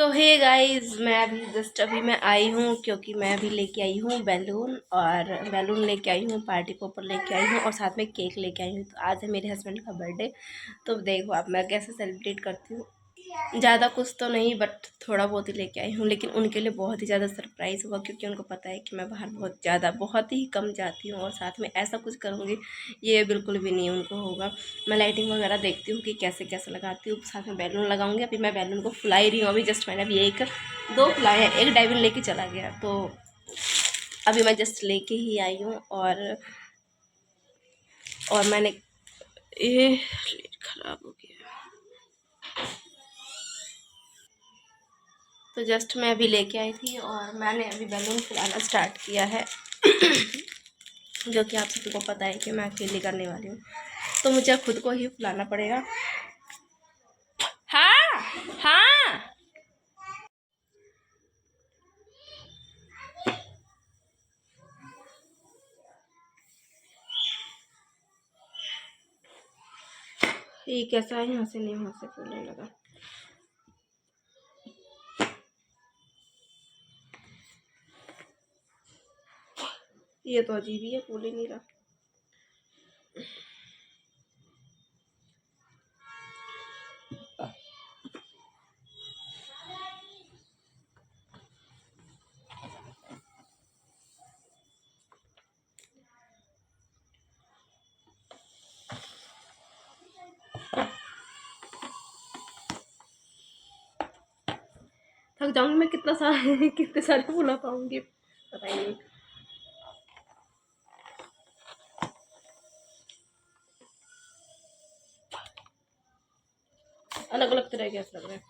तो hey guys, मैं अभी जस्ट अभी मैं आई हूँ क्योंकि मैं अभी लेके आई हूँ बैलून। और बैलून लेके आई हूँ, पार्टी पॉपर लेके आई हूँ और साथ में केक लेके आई हूँ। तो आज है मेरे हस्बैंड का बर्थडे। तो देखो आप मैं कैसे सेलिब्रेट करती हूँ। ज़्यादा कुछ तो नहीं, बट थोड़ा बहुत ही लेके आई हूँ, लेकिन उनके लिए बहुत ही ज़्यादा सरप्राइज़ होगा क्योंकि उनको पता है कि मैं बाहर बहुत ही कम जाती हूँ। और साथ में ऐसा कुछ करूँगी ये बिल्कुल भी नहीं उनको होगा। मैं लाइटिंग वगैरह देखती हूँ कि कैसे कैसे लगाती हूँ, साथ में बैलून लगाऊंगी। अभी मैं बैलून को फुला ही रही हूँ। अभी जस्ट मैंने अभी दो फुलाए हैं, एक डाइविन लेके चला गया। तो अभी मैं जस्ट लेके ही आई हूँ। और मैंने ये ख़राब हो गया। तो जस्ट मैं अभी लेके आई थी और मैंने अभी बैलून फुलाना स्टार्ट किया है जो कि आप सभी को पता है कि मैं अकेले करने वाली हूँ, तो मुझे खुद को ही फुलाना पड़ेगा। हाँ हाँ, ये कैसा है, यहाँ से नहीं वहाँ से फूलने लगा। ये तो अजीब ही है, फूल ही नहीं रहा। थक जाऊंगी मैं, कितना सारे कितने सारे फूला पाऊंगी पता ही नहीं। अलग अलग तरह के ऐसा लग रहा है।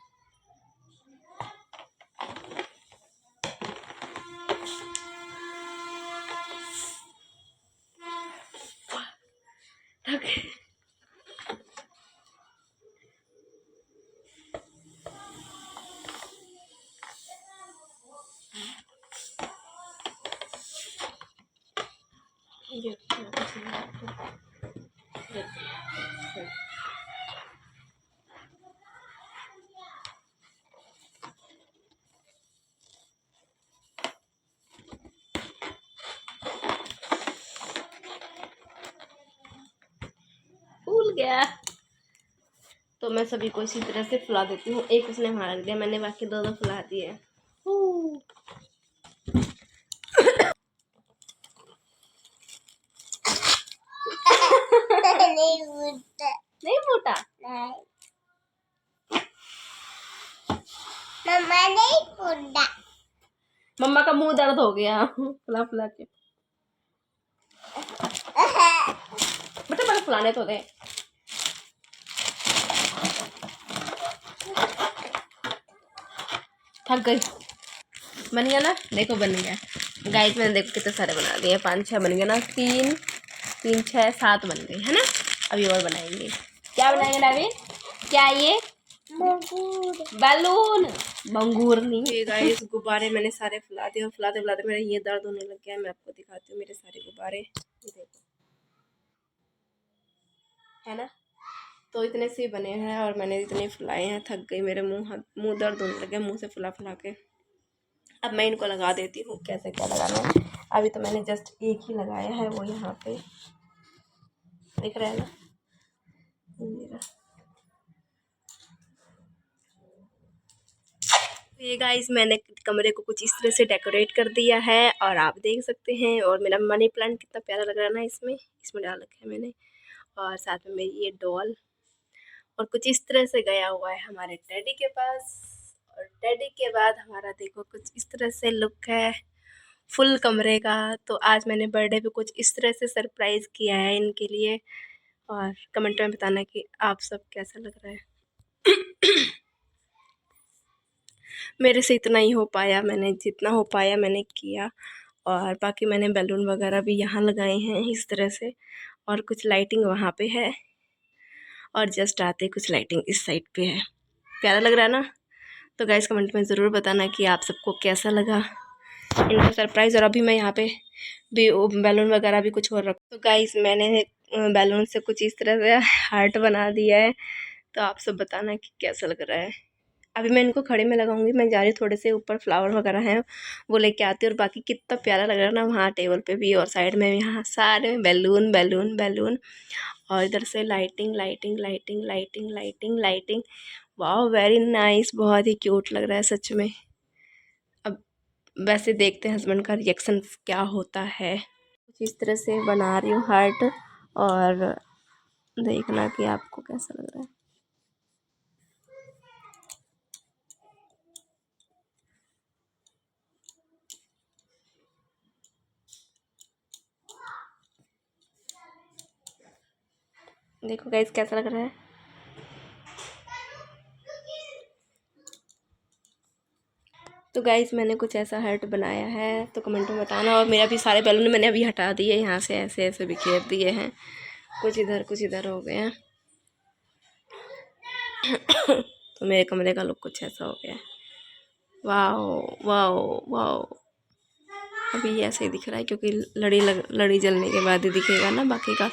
थक ये फूल गया। तो मैं सभी को इसी तरह से फुला देती हूँ। एक उसने वहाँ रख दिया, मैंने बाकी दो दो फुला दिए। नहीं फूटा, मम्मा नहीं फूटा। मम्मा का मुंह दर्द हो गया फुला फुला के। बेटा बड़े फुलाने तो दे। थक गई। बन गया ना, देखो बन गया गाइस। मैंने देखो कितने सारे बना दिए, 5-6 बन गए ना, 3-3-6-7 बन गए है ना। अभी और बनाएंगे। क्या बनाएंगे नवीन? क्या ये बैलून मंगूर नहीं। ये गाइस गुब्बारे मैंने सारे फुला दिए और फुलाते फुलाते मेरा ये दर्द होने लग गया है। मैं आपको दिखाती हूँ मेरे सारे गुब्बारे, देखो है ना। तो इतने से बने हैं और मैंने इतने फुलाए हैं। थक गई, मेरे मुंह दर्द होने लग गया मुंह से फुला फुला के। अब मैं इनको लगा देती हूँ, कैसे क्या लगाना है। अभी तो मैंने जस्ट एक ही लगाया है, वो यहाँ पे दिख रहा है ना मेरा। ये गाइस मैंने कमरे को कुछ इस तरह से डेकोरेट कर दिया है और आप देख सकते हैं। और मेरा मनी प्लांट कितना प्यारा लग रहा है ना, इसमें डाल रखा है मैंने। और साथ में मेरी ये डॉल, और कुछ इस तरह से गया हुआ है हमारे टेडी के पास। और टेडी के बाद हमारा देखो कुछ इस तरह से लुक है फुल कमरे का। तो आज मैंने बर्थडे पे कुछ इस तरह से सरप्राइज़ किया है इनके लिए। और कमेंट में बताना कि आप सब कैसा लग रहा है। मेरे से इतना ही हो पाया, मैंने जितना हो पाया मैंने किया। और बाकी मैंने बैलून वगैरह भी यहाँ लगाए हैं इस तरह से, और कुछ लाइटिंग वहाँ पे है, और जस्ट आते कुछ लाइटिंग इस साइड पे है। प्यारा लग रहा है ना। तो गाइस कमेंट में ज़रूर बताना कि आप सबको कैसा लगा इनका सरप्राइज़। और अभी मैं यहाँ पे भी बैलून वगैरह भी कुछ और रख। तो गाइस मैंने बैलून से कुछ इस तरह से हार्ट बना दिया है। तो आप सब बताना कि कैसा लग रहा है। अभी मैं इनको खड़े में लगाऊंगी, मैं जा रही हूँ थोड़े से ऊपर फ्लावर वगैरह हैं वो लेके आती हूँ। और बाकी कितना प्यारा लग रहा है ना वहाँ टेबल पे भी, और साइड में यहाँ सारे बैलून बैलून बैलून, और इधर से lighting lighting lighting lighting lighting lighting. वाह वेरी नाइस, बहुत ही क्यूट लग रहा है सच में। अब वैसे देखते हैं हस्बैंड का रिएक्शन क्या होता है। कुछ इस तरह से बना रही हूँ हार्ट, और देखना कि आपको कैसा लग रहा है। देखो गाइस कैसा लग रहा है। तो गाइस मैंने कुछ ऐसा हर्ट बनाया है, तो कमेंट में बताना। और मेरा भी सारे बैलून मैंने अभी हटा दिए, यहाँ से ऐसे ऐसे बिखेर दिए हैं, कुछ इधर हो गए हैं। तो मेरे कमरे का लुक कुछ ऐसा हो गया है। Wow wow wow. अभी ऐसे ही दिख रहा है क्योंकि लड़ी जलने के बाद ही दिखेगा ना बाकी का,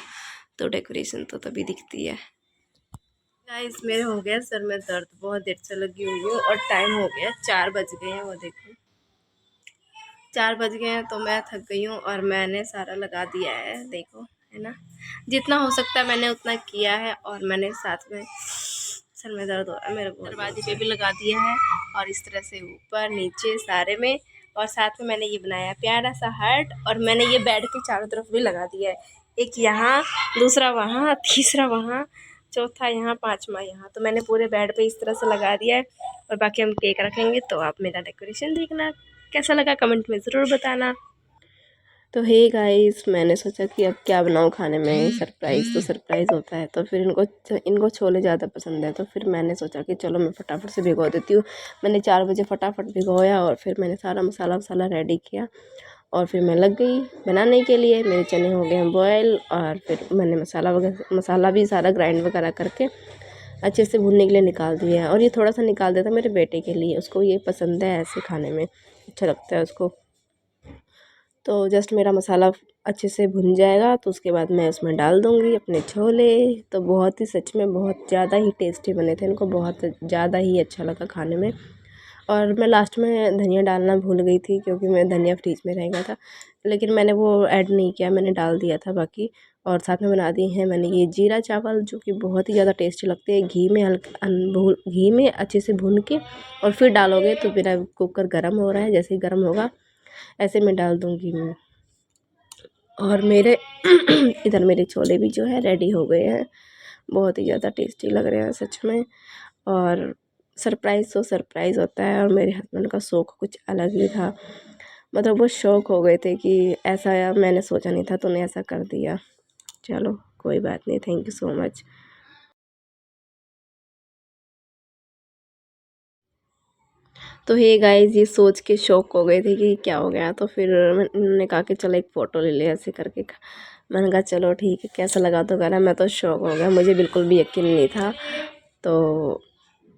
तो डेकोरेशन तो तभी दिखती है। गाइस मेरे हो गया सर में दर्द, बहुत देर से लगी हुई हूँ, और टाइम हो गया 4 बज गए हैं। वो देखो 4 बज गए हैं, तो मैं थक गई हूँ और मैंने सारा लगा दिया है, देखो है ना, जितना हो सकता है मैंने उतना किया है। और मैंने साथ में सर में दर्द हो रहा है मेरे को, दरवाजे पे भी लगा दिया है, और इस तरह से ऊपर नीचे सारे में। और साथ में मैंने ये बनाया प्यारा सा हार्ट, और मैंने ये बेड के चारों तरफ भी लगा दिया है, एक यहाँ, दूसरा वहाँ, तीसरा वहाँ, चौथा यहाँ, पांचवा यहाँ। तो मैंने पूरे बेड पे इस तरह से लगा दिया है। और बाकी हम केक रखेंगे, तो आप मेरा डेकोरेशन देखना कैसा लगा कमेंट में ज़रूर बताना। तो हे गाइस मैंने सोचा कि अब क्या बनाऊँ खाने में, सरप्राइज़ तो सरप्राइज़ होता है। तो फिर इनको छोले ज़्यादा पसंद है, तो फिर मैंने सोचा कि चलो मैं फटाफट से भिगो देती हूँ। मैंने 4 बजे फटाफट भिगोया, और फिर मैंने सारा मसाला वसाला रेडी किया, और फिर मैं लग गई बनाने के लिए। मेरे चने हो गए हैं बॉयल, और फिर मैंने मसाला भी सारा ग्राइंड वगैरह करके अच्छे से भूनने के लिए निकाल दिया है। और ये थोड़ा सा निकाल देता मेरे बेटे के लिए, उसको ये पसंद है, ऐसे खाने में अच्छा लगता है उसको। तो जस्ट मेरा मसाला अच्छे से भुन जाएगा, तो उसके बाद मैं उसमें डाल दूँगी अपने छोले। तो बहुत ही सच में बहुत ज़्यादा ही टेस्टी बने थे, इनको बहुत ज़्यादा ही अच्छा लगा खाने में। और मैं लास्ट में धनिया डालना भूल गई थी, क्योंकि मैं धनिया फ्रिज में रह गया था, लेकिन मैंने वो ऐड नहीं किया, मैंने डाल दिया था बाकी। और साथ में बना दी हैं मैंने ये जीरा चावल, जो कि बहुत ही ज़्यादा टेस्टी लगते हैं। घी में घी में अच्छे से भून के और फिर डालोगे, तो मेरा कुकर गर्म हो रहा है, जैसे ही गर्म होगा ऐसे मैं डाल दूँगी मैं। और मेरे इधर मेरे छोले भी जो है रेडी हो गए हैं, बहुत ही ज़्यादा टेस्टी लग रहे हैं सच में। और सरप्राइज़ तो सरप्राइज़ होता है, और मेरे हस्बैंड का शौक़ कुछ अलग ही था, मतलब वो शौक़ हो गए थे कि ऐसा यार मैंने सोचा नहीं था, तूने ऐसा कर दिया। चलो कोई बात नहीं, थैंक यू सो मच। तो हे गाइस ये सोच के शॉक हो गए थे कि क्या हो गया। तो फिर मैंने कहा कि चलो एक फ़ोटो ले ले ऐसे करके। मैंने कहा चलो ठीक है, कैसा लगा। तो कह रहा मैं तो शॉक हो गया, मुझे बिल्कुल भी यकीन नहीं था। तो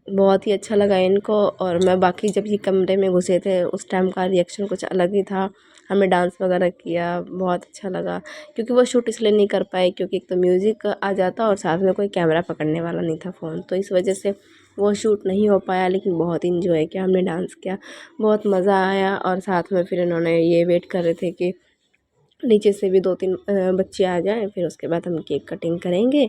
बहुत ही अच्छा लगा इनको। और मैं बाकी जब ये कमरे में घुसे थे उस टाइम का रिएक्शन कुछ अलग ही था, हमने डांस वगैरह किया, बहुत अच्छा लगा। क्योंकि वो शूट इसलिए नहीं कर पाए क्योंकि एक तो म्यूज़िक आ जाता और साथ में कोई कैमरा पकड़ने वाला नहीं था फ़ोन, तो इस वजह से वो शूट नहीं हो पाया। लेकिन बहुत इंजॉय किया हमने, डांस किया, बहुत मज़ा आया। और साथ में फिर इन्होंने ये वेट कर रहे थे कि नीचे से भी 2-3 बच्चे आ जाएं, फिर उसके बाद हम केक कटिंग करेंगे।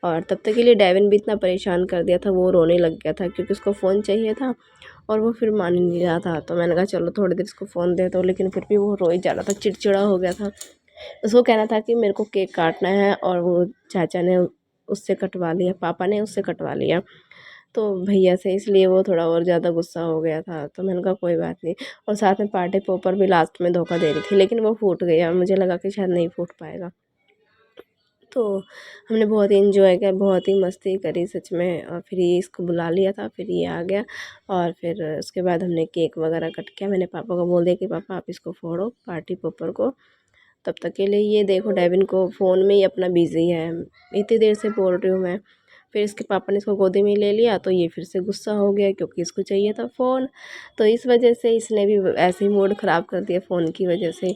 और तब तक के लिए डेविन भी इतना परेशान कर दिया था, वो रोने लग गया था क्योंकि उसको फ़ोन चाहिए था, और वो फिर मान ही नहीं रहा था। तो मैंने कहा चलो थोड़ी देर इसको फ़ोन दे दो, लेकिन फिर भी वो रोए जा रहा था, चिड़चिड़ा हो गया था। उसको कहना था कि मेरे को केक काटना है, और वो चाचा ने उससे कटवा लिया, पापा ने उससे कटवा लिया, तो भैया से, इसलिए वो थोड़ा और ज़्यादा गुस्सा हो गया था। तो मैंने कहा कोई बात नहीं। और साथ में पार्टी पॉपर भी लास्ट में धोखा दे रही थी, लेकिन वो फूट गया, मुझे लगा कि शायद नहीं फूट पाएगा। तो हमने बहुत ही इन्जॉय किया, बहुत ही मस्ती करी सच में। और फिर ये इसको बुला लिया था, फिर ये आ गया, और फिर उसके बाद हमने केक वगैरह कट किया। मैंने पापा को बोल दिया कि पापा आप इसको फोड़ो पार्टी पॉपर को। तब तक के लिए ये देखो डेविन को फ़ोन में ही अपना बिज़ी है, इतनी देर से बोल रही हूँ मैं। फिर इसके पापा ने इसको गोदी में ले लिया, तो ये फिर से गुस्सा हो गया क्योंकि इसको चाहिए था फ़ोन। तो इस वजह से इसने भी ऐसे ही मूड ख़राब कर दिया फ़ोन की वजह से।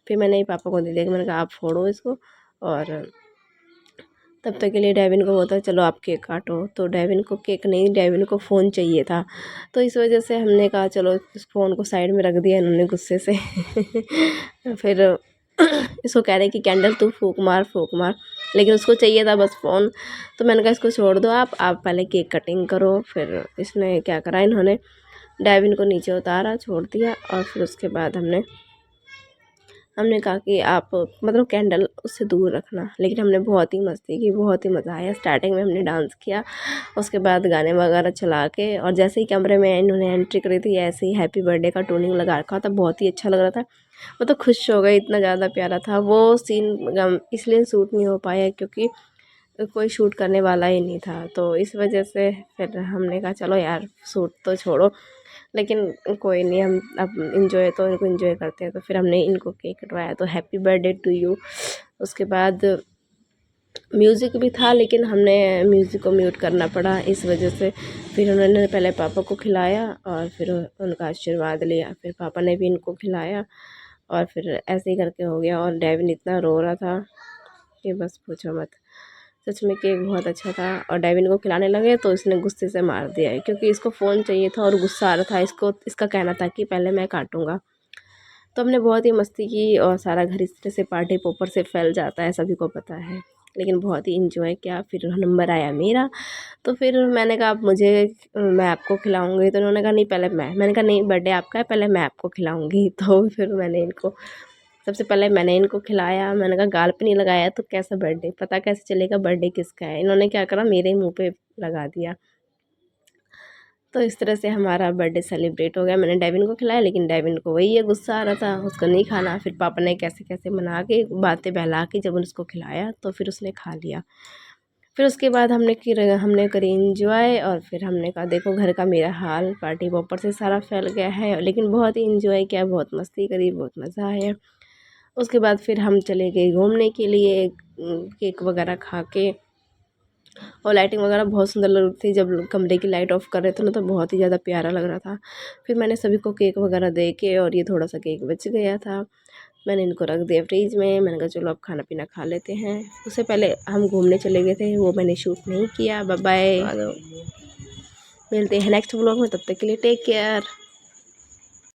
फिर मैंने ही पापा को दे दिया कि मैंने कहा आप फोड़ो इसको। और तब तक के लिए डेविन को बोलता चलो आप केक काटो, तो डेविन को केक नहीं, डेविन को फ़ोन चाहिए था। तो इस वजह से हमने कहा चलो इस फ़ोन को साइड में रख दिया इन्होंने गुस्से से। फिर इसको कह रहे कि कैंडल तू फूंक मार फूंक मार, लेकिन उसको चाहिए था बस फ़ोन। तो मैंने कहा इसको छोड़ दो, आप पहले केक कटिंग करो। फिर इसने क्या करा, इन्होंने डेविन को नीचे उतारा, छोड़ दिया, और फिर उसके बाद हमने कहा कि आप मतलब कैंडल उससे दूर रखना। लेकिन हमने बहुत ही मस्ती की, बहुत ही मज़ा आया। स्टार्टिंग में हमने डांस किया, उसके बाद गाने वगैरह चला के, और जैसे ही कमरे में इन्होंने एंट्री करी थी ऐसे ही हैप्पी बर्थडे का टूनिंग लगा रखा था। बहुत ही अच्छा लग रहा था, वो तो खुश हो गई, इतना ज़्यादा प्यारा था वो सीन। इसलिए शूट नहीं हो पाया क्योंकि कोई शूट करने वाला ही नहीं था, तो इस वजह से फिर हमने कहा चलो यार शूट तो छोड़ो, लेकिन कोई नहीं, हम अब इंजॉय तो इनको इंजॉय करते हैं। तो फिर हमने इनको केक कटवाया, तो हैप्पी बर्थडे टू यू। उसके बाद म्यूज़िक भी था, लेकिन हमने म्यूज़िक को म्यूट करना पड़ा इस वजह से। फिर उन्होंने पहले पापा को खिलाया और फिर उनका आशीर्वाद लिया, फिर पापा ने भी इनको खिलाया, और फिर ऐसे ही करके हो गया। और डेविन इतना रो रहा था कि बस पूछो मत। सच में केक बहुत अच्छा था, और डेविन को खिलाने लगे तो इसने गुस्से से मार दिया है, क्योंकि इसको फ़ोन चाहिए था और गुस्सा आ रहा था इसको। इसका कहना था कि पहले मैं काटूंगा। तो हमने बहुत ही मस्ती की, और सारा घर इस तरह से पार्टी पोपर से फैल जाता है, सभी को पता है। लेकिन बहुत ही इंजॉय किया। फिर नंबर आया मेरा, तो फिर मैंने कहा आप मुझे, मैं आपको खिलाऊंगी। तो उन्होंने कहा नहीं पहले मैंने कहा नहीं, बर्थडे आपका है, पहले मैं आपको खिलाऊंगी। तो फिर मैंने इनको सबसे पहले मैंने इनको खिलाया। मैंने कहा गाल पे नहीं लगाया तो कैसा बर्थडे, पता कैसे चलेगा बर्थडे किसका है। इन्होंने क्या करा, मेरे मुंह पे लगा दिया। तो इस तरह से हमारा बर्थडे सेलिब्रेट हो गया। मैंने डेविन को खिलाया, लेकिन डेविन को वही है, गुस्सा आ रहा था, उसको नहीं खाना। फिर पापा ने कैसे कैसे मना के, बातें बहला के जब उसको खिलाया तो फिर उसने खा लिया। फिर उसके बाद हमने करी इंजॉय, और फिर हमने कहा देखो घर का मेरा हाल, पार्टी पॉपर से सारा फैल गया है। लेकिन बहुत ही इंजॉय किया, बहुत मस्ती करी, बहुत मज़ा आया। उसके बाद फिर हम चले गए घूमने के लिए, केक वगैरह खा के। और लाइटिंग वगैरह बहुत सुंदर लग रही थी, जब कमरे की लाइट ऑफ कर रहे थे ना तो बहुत ही ज़्यादा प्यारा लग रहा था। फिर मैंने सभी को केक वगैरह दे के, और ये थोड़ा सा केक बच गया था, मैंने इनको रख दिया फ्रिज में। मैंने कहा चलो अब खाना पीना खा लेते हैं। उससे पहले हम घूमने चले गए थे, वो मैंने शूट नहीं किया। बाय बाय, मिलते हैं नेक्स्ट व्लॉग में, तब तक के लिए टेक केयर।